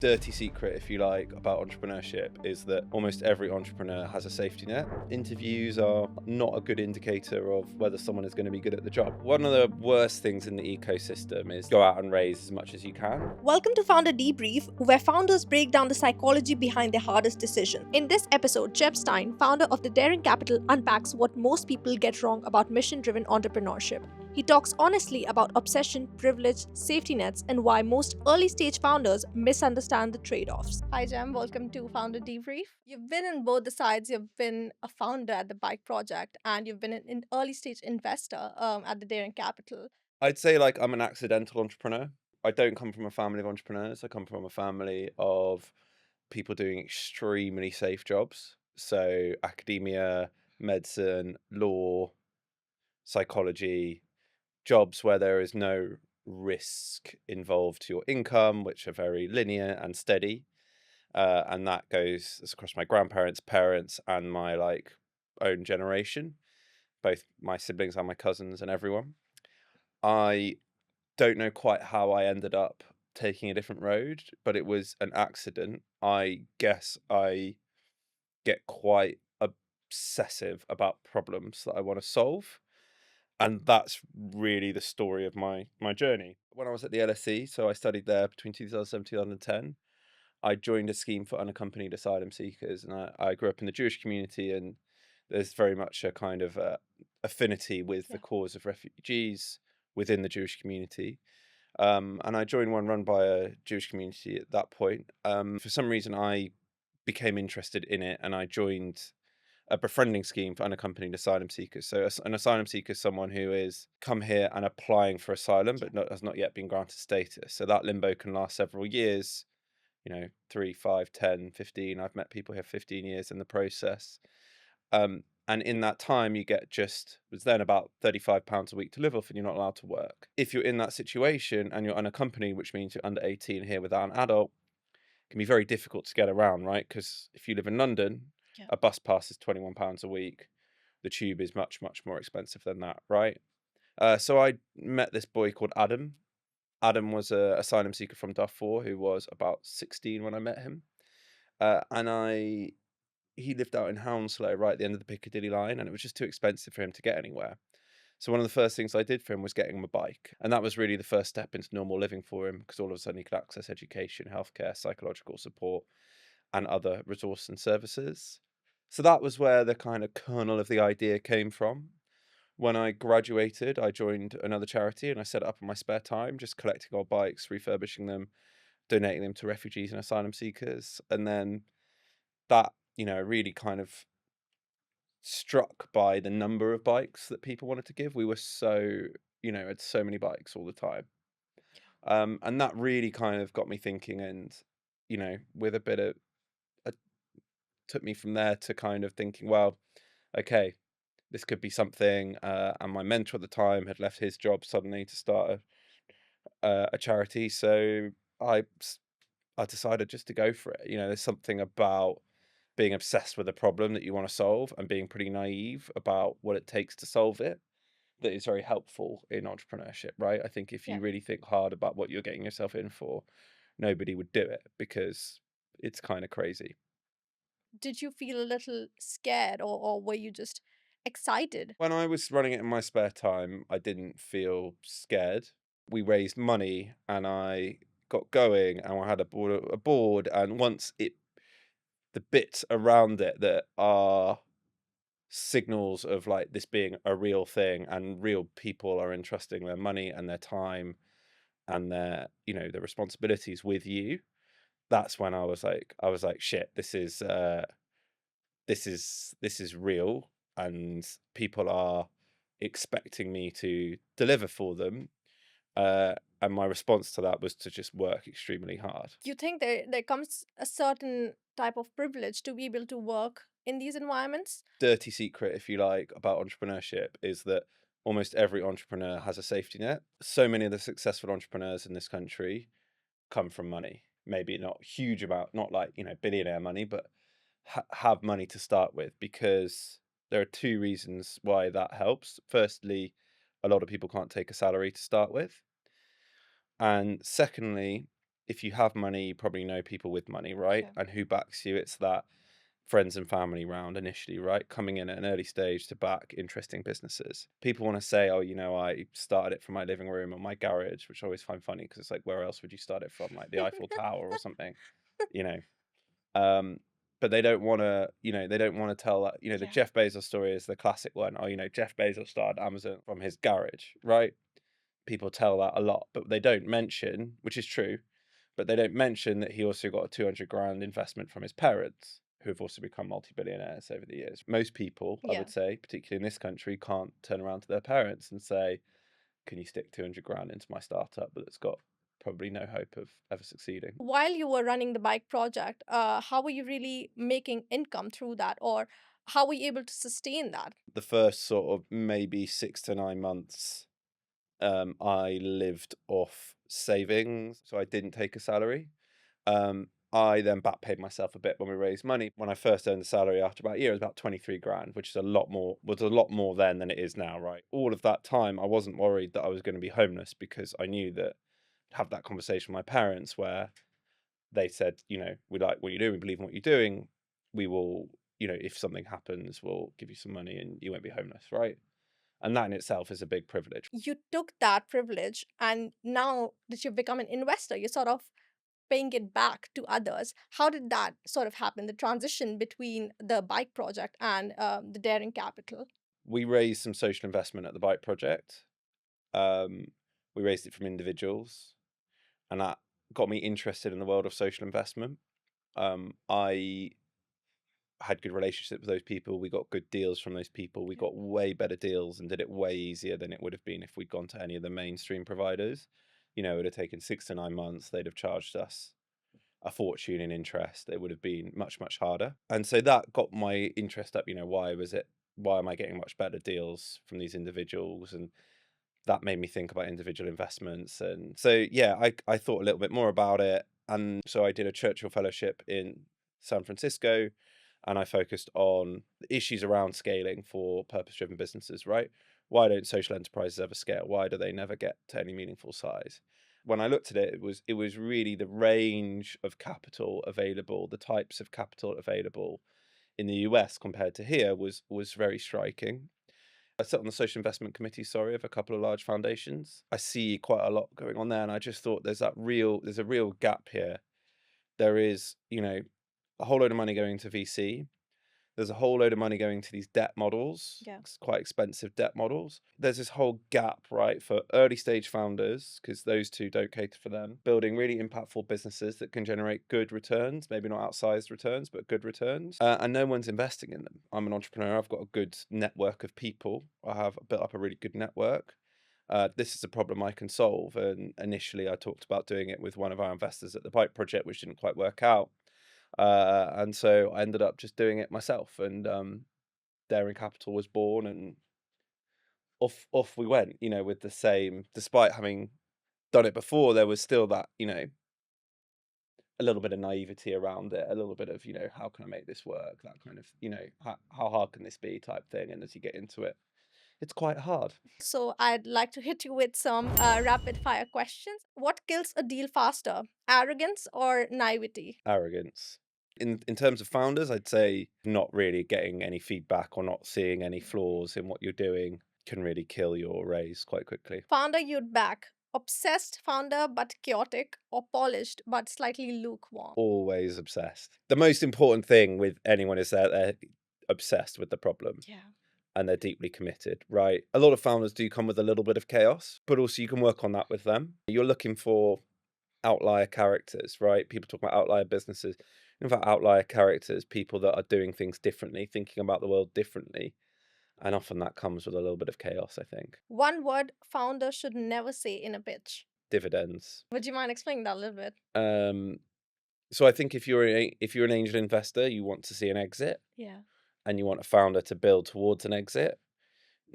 Dirty secret, if you like, about entrepreneurship is that almost every entrepreneur has a safety net. Interviews are not a good indicator of whether someone is going to be good at the job. One of the worst things in the ecosystem is go out and raise as much as you can. Welcome to Founder Debrief, where founders break down the psychology behind their hardest decision. In this episode, Stein, founder of the Daring Capital, unpacks what most people get wrong about mission-driven entrepreneurship. He talks honestly about obsession, privilege, safety nets, and why most early-stage founders misunderstand the trade-offs. Hi, Jem. Welcome to Founder Debrief. You've been in both the sides. You've been a founder at the Bike Project, and you've been an early-stage investor at the Daring Capital. I'd say I'm an accidental entrepreneur. I don't come from a family of entrepreneurs. I come from a family of people doing extremely safe jobs. So academia, medicine, law, psychology, jobs where there is no risk involved to your income, which are very linear and steady. And that goes across my grandparents, parents, and my own generation, both my siblings and my cousins and everyone. I don't know quite how I ended up taking a different road, but it was an accident. I guess I get quite obsessive about problems that I want to solve. And that's really the story of my journey. When I was at the LSE, so I studied there between 2007 and 2010, I joined a scheme for unaccompanied asylum seekers, and I grew up in the Jewish community, and there's very much a kind of affinity with the cause of refugees within the Jewish community. And I joined one run by a Jewish community at that point. For some reason, I became interested in it, and I joined a befriending scheme for unaccompanied asylum seekers. So an asylum seeker is someone who is come here and applying for asylum, but has not yet been granted status. So that limbo can last several years, 3, 5, 10, 15. I've met people who have 15 years in the process. And in that time, you get was then about £35 a week to live off, and you're not allowed to work. If you're in that situation and you're unaccompanied, which means you're under 18 here without an adult, it can be very difficult to get around, right? Because if you live in London, a bus pass is £21 a week. The tube is much, much more expensive than that, right? So I met this boy called Adam. Adam was an asylum seeker from Darfur who was about 16 when I met him. He lived out in Hounslow, right at the end of the Piccadilly line, and it was just too expensive for him to get anywhere. So one of the first things I did for him was getting him a bike. And that was really the first step into normal living for him, because all of a sudden he could access education, healthcare, psychological support, and other resource and services. So that was where the kind of kernel of the idea came from. When I graduated, I joined another charity and I set it up in my spare time, just collecting old bikes, refurbishing them, donating them to refugees and asylum seekers. And then that, really kind of struck by the number of bikes that people wanted to give. We were had so many bikes all the time. And that really kind of got me thinking, and, with a bit of, took me from there to kind of thinking, well, okay, this could be something. And my mentor at the time had left his job suddenly to start a charity. So I decided just to go for it. There's something about being obsessed with a problem that you want to solve and being pretty naive about what it takes to solve it that is very helpful in entrepreneurship, right? I think if you really think hard about what you're getting yourself in for, nobody would do it because it's kind of crazy. Did you feel a little scared, or were you just excited? When I was running it in my spare time, I didn't feel scared. We raised money and I got going, and I had a board, and once the bits around it that are signals of this being a real thing and real people are entrusting their money and their time and their responsibilities with you, that's when I was like shit, this is real, and people are expecting me to deliver for them. And my response to that was to just work extremely hard. You think there comes a certain type of privilege to be able to work in these environments? Dirty secret, if you like, about entrepreneurship is that almost every entrepreneur has a safety net. So many of the successful entrepreneurs in this country come from money. Maybe not huge amount, not billionaire money, but have money to start with, because there are two reasons why that helps. Firstly, a lot of people can't take a salary to start with. And secondly, if you have money, you probably know people with money, right? Sure. And who backs you? It's that friends and family round initially, right? Coming in at an early stage to back interesting businesses. People want to say, oh, I started it from my living room or my garage, which I always find funny because it's like, where else would you start it from? Like the Eiffel Tower or something, you know? But they don't want to, they don't want to tell that, the Yeah. Jeff Bezos story is the classic one. Oh, Jeff Bezos started Amazon from his garage, right? People tell that a lot, but they don't mention, which is true, but they don't mention that he also got a 200 grand investment from his parents, who have also become multi-billionaires over the years. Most people, I Yeah. would say, particularly in this country, can't turn around to their parents and say, can you stick 200 grand into my startup that's got probably no hope of ever succeeding? While you were running the bike project, how were you really making income through that, or how were you able to sustain that? The first sort of maybe 6 to 9 months, I lived off savings, so I didn't take a salary. I then back paid myself a bit when we raised money. When I first earned the salary after about a year, it was about 23 grand, which is was a lot more then than it is now, right? All of that time, I wasn't worried that I was going to be homeless because I knew that I'd have that conversation with my parents where they said, we like what you do, we believe in what you're doing. We will, if something happens, we'll give you some money and you won't be homeless, right? And that in itself is a big privilege. You took that privilege, and now that you've become an investor, you're sort of paying it back to others. How did that sort of happen, the transition between the bike project and the Daring Capital? We raised some social investment at the bike project. Um, we raised it from individuals, and that got me interested in the world of social investment. I had good relationships with those people. We got good deals from those people. We got way better deals and did it way easier than it would have been if we'd gone to any of the mainstream providers. It would have taken 6 to 9 months. They'd have charged us a fortune in interest. It would have been much, much harder. And so that got my interest up, why am I getting much better deals from these individuals? And that made me think about individual investments. And so, yeah, I thought a little bit more about it. And so I did a Churchill Fellowship in San Francisco, and I focused on the issues around scaling for purpose-driven businesses, right? Why don't social enterprises ever scale? Why do they never get to any meaningful size? When I looked at it, it was really the range of capital available, the types of capital available in the US compared to here was very striking. I sit on the social investment committee, of a couple of large foundations. I see quite a lot going on there, and I just thought there's a real gap here. There is, a whole load of money going to VC. There's a whole load of money going to these debt models. Yeah. It's quite expensive debt models. There's this whole gap, right, for early stage founders, because those two don't cater for them, building really impactful businesses that can generate good returns, maybe not outsized returns, but good returns. And no one's investing in them. I'm an entrepreneur. I've got a good network of people. I have built up a really good network. This is a problem I can solve. And initially, I talked about doing it with one of our investors at the Pipe Project, which didn't quite work out. And so I ended up just doing it myself, and Daring Capital was born, and off we went. With the same, despite having done it before, there was still that a little bit of naivety around it, a little bit of how can I make this work, that kind of how hard can this be type thing. And as you get into it, it's quite hard. So I'd like to hit you with some rapid fire questions. What kills a deal faster, arrogance or naivety? Arrogance. In terms of founders, I'd say not really getting any feedback or not seeing any flaws in what you're doing can really kill your raise quite quickly. Founder you'd back, obsessed founder but chaotic, or polished but slightly lukewarm? Always obsessed. The most important thing with anyone is that they're obsessed with the problem Yeah. and they're deeply committed, right? A lot of founders do come with a little bit of chaos, but also you can work on that with them. You're looking for outlier characters, right? People talk about outlier businesses. In fact, outlier characters, people that are doing things differently, thinking about the world differently. And often that comes with a little bit of chaos, I think. One word founder should never say in a pitch. Dividends. Would you mind explaining that a little bit? So I think if you're an angel investor, you want to see an exit, Yeah. and you want a founder to build towards an exit.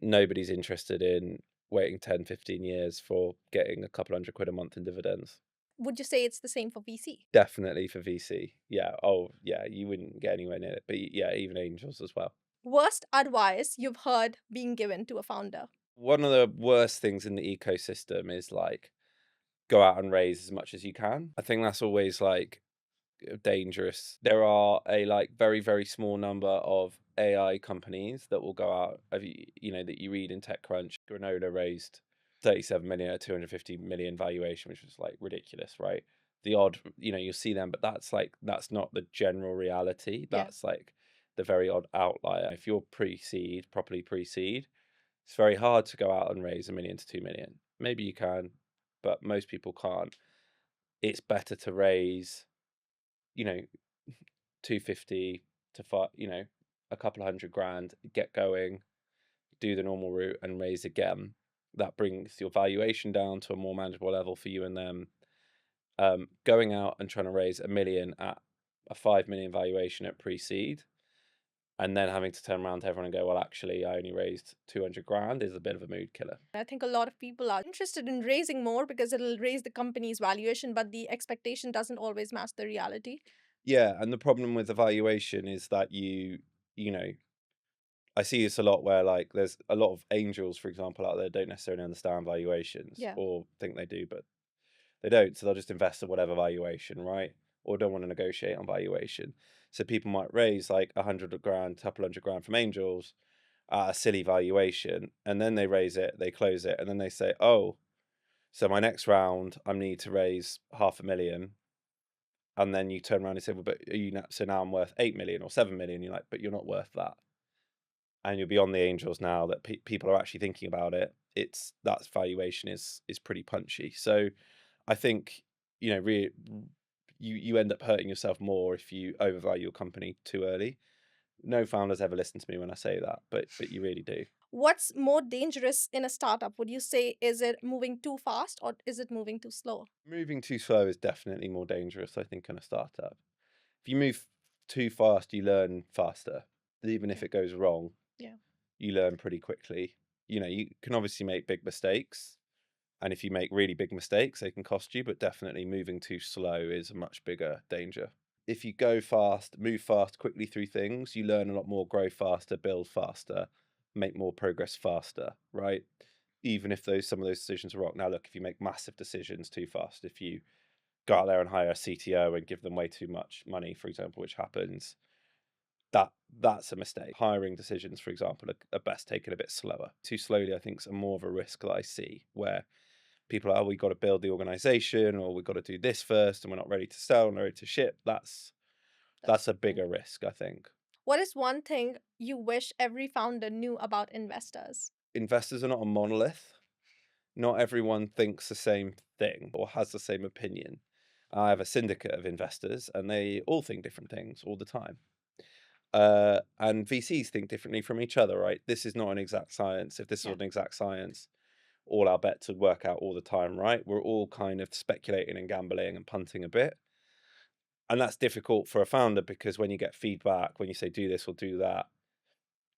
Nobody's interested in waiting 10, 15 years for getting a couple £100 a month in dividends. Would you say it's the same for VC? Definitely for VC. Yeah. Oh, yeah. You wouldn't get anywhere near it. But yeah, even angels as well. Worst advice you've heard being given to a founder? One of the worst things in the ecosystem is like go out and raise as much as you can. I think that's always like dangerous. There are a like very, very small number of AI companies that will go out. That you read in TechCrunch, Granola raised 37 million at 250 million valuation, which was like ridiculous, right? The odd, you'll see them, but that's not the general reality. Yeah. That's like the very odd outlier. If you're properly pre-seed, it's very hard to go out and raise 1 million to 2 million. Maybe you can, but most people can't. It's better to raise, 250 to five, a couple of $100,000, get going, do the normal route and raise again. That brings your valuation down to a more manageable level for you and them. Going out and trying to raise 1 million at a 5 million valuation at pre-seed, and then having to turn around to everyone and go, well, actually, I only raised 200,000 is a bit of a mood killer. I think a lot of people are interested in raising more because it'll raise the company's valuation, but the expectation doesn't always match the reality. Yeah, and the problem with the valuation is that I see this a lot where like there's a lot of angels, for example, out there don't necessarily understand valuations Yeah. or think they do, but they don't. So they'll just invest at whatever valuation, right? Or don't want to negotiate on valuation. So people might raise like 100,000, couple $100,000 from angels at a silly valuation, and then they raise it, they close it, and then they say, oh, so my next round I need to raise 500,000. And then you turn around and say, well, but so now I'm worth 8 million or 7 million. You're like, but you're not worth that. And you're beyond the angels now that people are actually thinking about it. That valuation is pretty punchy. So I think, you end up hurting yourself more if you overvalue your company too early. No founders ever listen to me when I say that, but you really do. What's more dangerous in a startup? Would you say, is it moving too fast or is it moving too slow? Moving too slow is definitely more dangerous, I think, in a startup. If you move too fast, you learn faster. Even if it goes wrong, Yeah. you learn pretty quickly. You can obviously make big mistakes. And if you make really big mistakes, they can cost you, but definitely moving too slow is a much bigger danger. If you go fast, move fast, quickly through things, you learn a lot more, grow faster, build faster, make more progress faster, right? Even if some of those decisions are wrong. Now, look, if you make massive decisions too fast, if you go out there and hire a CTO and give them way too much money, for example, which happens, that's a mistake. Hiring decisions, for example, are best taken a bit slower. Too slowly, I think, is more of a risk that I see, where people are, we've got to build the organization, or we've got to do this first, and we're not ready to sell and ready to ship. That's a bigger risk, I think. What is one thing you wish every founder knew about investors? Investors are not a monolith. Not everyone thinks the same thing or has the same opinion. I have a syndicate of investors, and they all think different things all the time. And VCs think differently from each other, right? This is not an exact science. If this was an exact science, all our bets would work out all the time, right? We're all kind of speculating and gambling and punting a bit. And that's difficult for a founder, because when you get feedback, when you say do this or do that,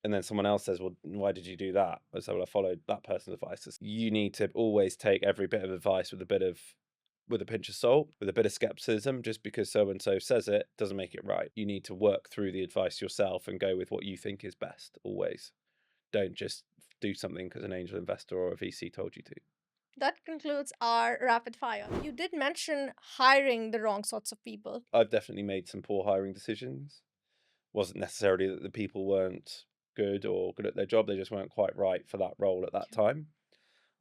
and then someone else says, well, why did you do that? I say, well, I followed that person's advice. You need to always take every bit of advice with a pinch of salt, with a bit of skepticism. Just because so and so says it doesn't make it right. You need to work through the advice yourself and go with what you think is best always. Don't just do something because an angel investor or a VC told you to. That concludes our rapid fire. You did mention hiring the wrong sorts of people. I've definitely made some poor hiring decisions. Wasn't necessarily that the people weren't good or good at their job, they just weren't quite right for that role at that time.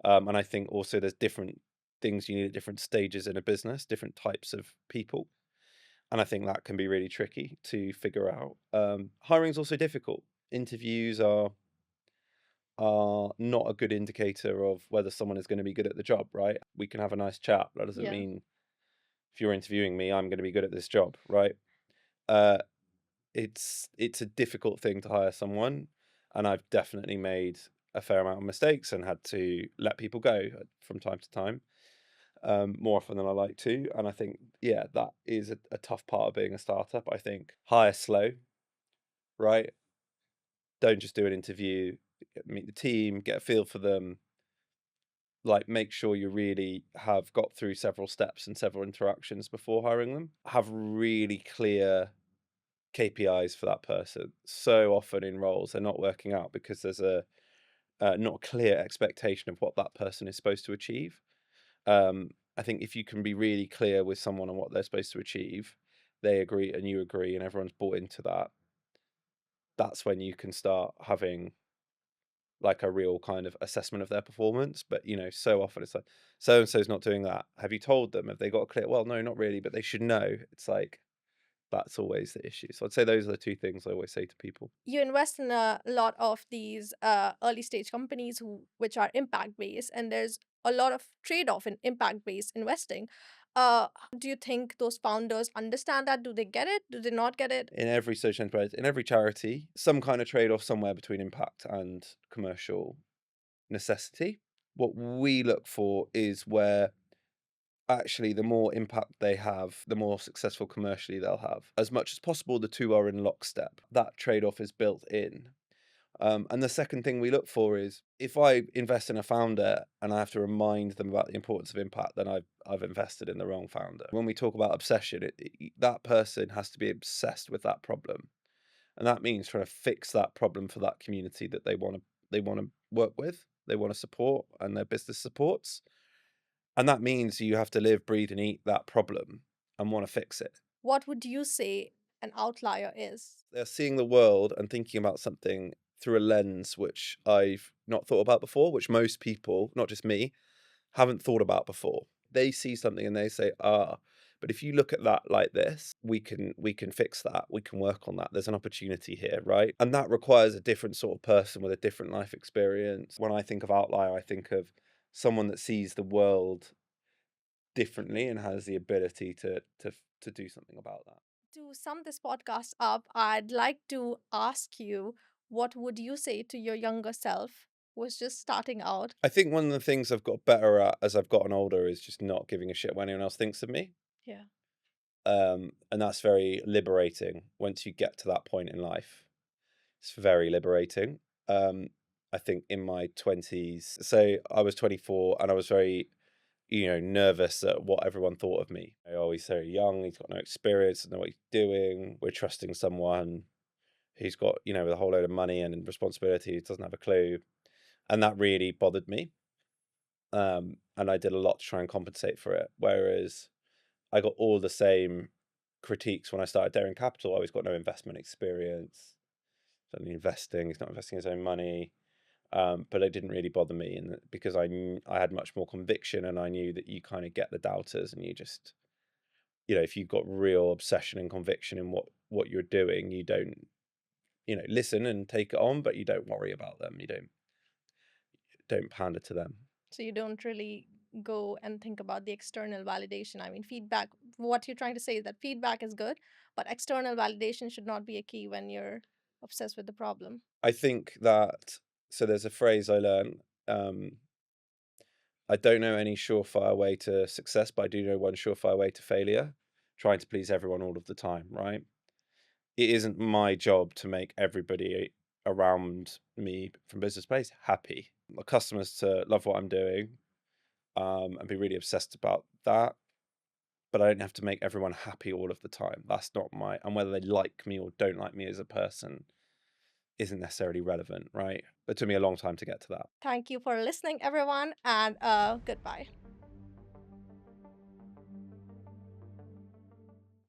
And I think also there's different things you need at different stages in a business, different types of people. And I think that can be really tricky to figure out. Hiring is also difficult. Interviews are not a good indicator of whether someone is going to be good at the job, right? We can have a nice chat. That doesn't mean if you're interviewing me, I'm going to be good at this job, right? It's a difficult thing to hire someone, and I've definitely made a fair amount of mistakes and had to let people go from time to time, more often than I like to. And I think, that is a tough part of being a startup. I think hire slow, right? Don't just do an interview, meet the team, get a feel for them. Like, make sure you really have got through several steps and several interactions before hiring them. Have really clear KPIs for that person. So often in roles, they're not working out because there's not a clear expectation of what that person is supposed to achieve. I think if you can be really clear with someone on what they're supposed to achieve, they agree and you agree and everyone's bought into that, that's when you can start having like a real kind of assessment of their performance. But so often it's like, so and so's not doing that. Have you told them? Have they got a clear? Well, no, not really, but they should know. It's like that's always the issue. So I'd say those are the two things I always say to people. You invest in a lot of these early stage companies which are impact based, and there's a lot of trade off in impact based investing. Do you think those founders understand that? Do they get it? Do they not get it? In every social enterprise, in every charity, some kind of trade off somewhere between impact and commercial necessity. What we look for is where actually the more impact they have, the more successful commercially they'll have. As much as possible, the two are in lockstep. That trade off is built in. And the second thing we look for is if I invest in a founder and I have to remind them about the importance of impact, then I've invested in the wrong founder. When we talk about obsession, that person has to be obsessed with that problem, and that means trying to fix that problem for that community that they want to work with, they want to support, and their business supports. And that means you have to live, breathe, and eat that problem and want to fix it. What would you say an outlier is? They're seeing the world and thinking about something through a lens which I've not thought about before, which most people, not just me, haven't thought about before. They see something and they say, but if you look at that like this, we can fix that. We can work on that. There's an opportunity here, right? And that requires a different sort of person with a different life experience. When I think of Outlier, I think of someone that sees the world differently and has the ability to do something about that. To sum this podcast up, I'd like to ask you, what would you say to your younger self who was just starting out? I think one of the things I've got better at as I've gotten older is just not giving a shit what anyone else thinks of me. Yeah. And that's very liberating once you get to that point in life. It's very liberating. I think in my 20s, so I was 24 and I was very, nervous at what everyone thought of me. Oh, he's so young, he's got no experience, doesn't know what he's doing. We're trusting someone who's got, with a whole load of money and responsibilities, doesn't have a clue. And that really bothered me. And I did a lot to try and compensate for it. Whereas I got all the same critiques when I started Daring Capital. I always got no investment experience. He's only investing. He's not investing his own money. But it didn't really bother me, and because I had much more conviction, and I knew that you kind of get the doubters, and you just, if you've got real obsession and conviction in what you're doing, you don't, listen and take it on, but you don't worry about them. You don't pander to them. So you don't really go and think about the external validation. I mean, feedback, what you're trying to say is that feedback is good, but external validation should not be a key when you're obsessed with the problem. I think that, so there's a phrase I learned, I don't know any surefire way to success, but I do know one surefire way to failure, trying to please everyone all of the time, right? It isn't my job to make everybody around me from business place happy. My customers to love what I'm doing, and be really obsessed about that. But I don't have to make everyone happy all of the time. That's not and whether they like me or don't like me as a person isn't necessarily relevant, right? It took me a long time to get to that. Thank you for listening, everyone, and goodbye.